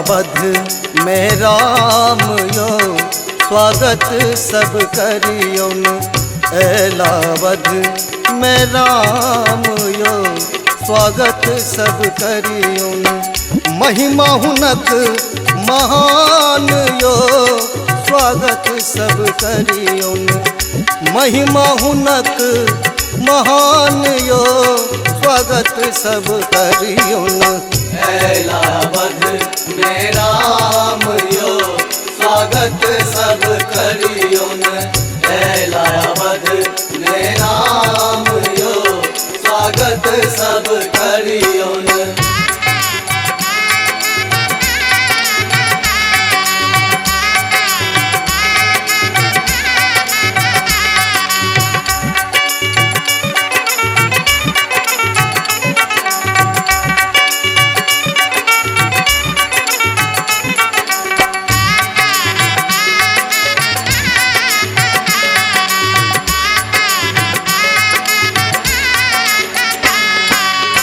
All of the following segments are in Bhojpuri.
एलावध में राम यो स्वागत सब करियोन। एलावध में राम यो स्वागत सब करियोन। महिमा हुनक महान यो स्वागत सब करियोन। महिमा हुनक महान यो स्वागत सब करियोन। एलावध में राम यो स्वागत सब करियोन। एलावध में राम यो स्वागत सब करियोन।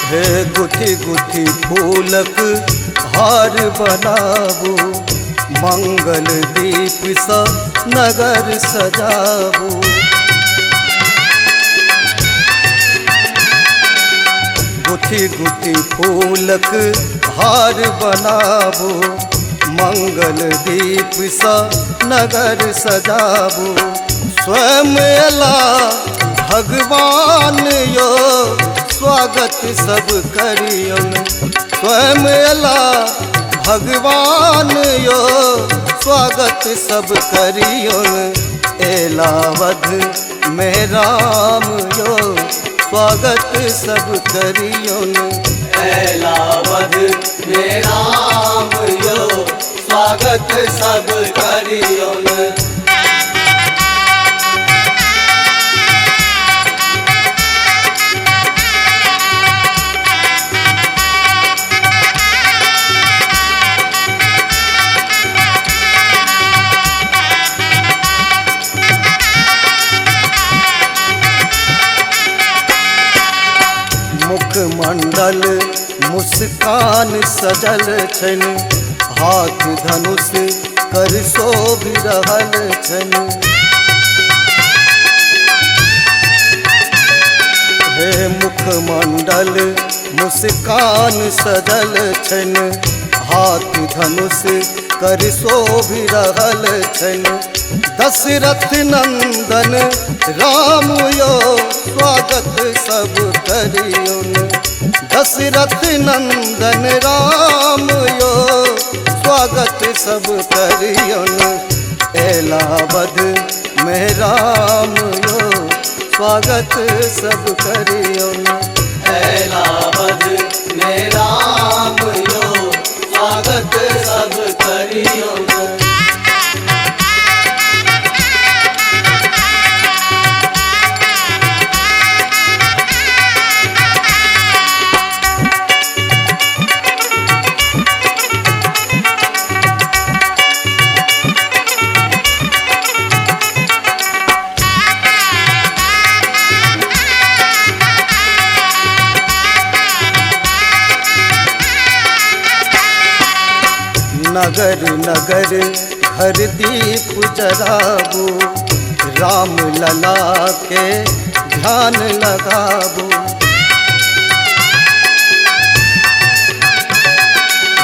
हे गुथी गुथी फूलक हार बनाबू। मंगल दीप सा नगर सजाबू। गुथी गुथी फूलक हार बनाबू। मंगल दीप सा नगर सजाबू। स्वयं अला भगवान यो स्वागत सब करियोन। स्वयं अला भगवान यो स्वागत सब करियोन। एलावध में राम यो स्वागत सब करियोन। एलावध में राम यो स्वागत सब करियोन। मुखमंडल मुस्कान सजल छन। हाथ धनुष कर शोभ रहल छन। हे मुखमंडल मुस्कान सजल छन। हाथ धनुष कर शोभ रहल छन। दशरथ नंदन राम यो स्वागत सब करियोन। दशरथ नंदन राम यो स्वागत सब करियोन। एलावध में राम यो स्वागत सब करियोन। एलावध में राम यो स्वागत सब करियोन। नगर नगर घर दीप जराबू। राम लला के ध्यान लगाबू।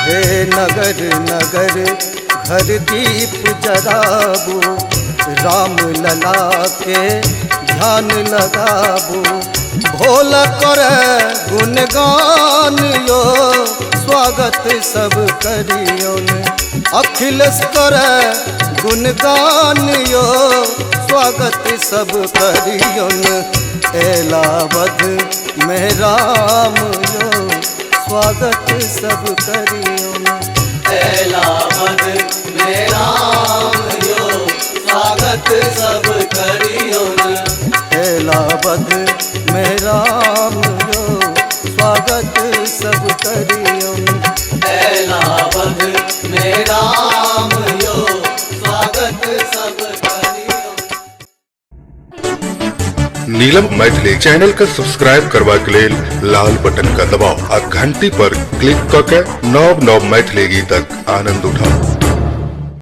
हे नगर नगर घर दीप जराबू। राम लला के ध्यान लगाबू। भोला कर गुणगान यो स्वागत सब करियोन। अखिलेश कर गुणगान यो स्वागत सब करियोन। एलावध में राम यो स्वागत सब करियोन। एलावध में राम यो स्वागत सब करियोन। एलावध में राम यो स्वागत सब करियोन। एलावध में राम यो स्वागत सब करियोन। नीलम मैथिली चैनल का सब्सक्राइब करबा के लेल लाल बटन का दबाव आ घंटी पर क्लिक क के नव नव मैथिली गीतक आनंद उठाओ।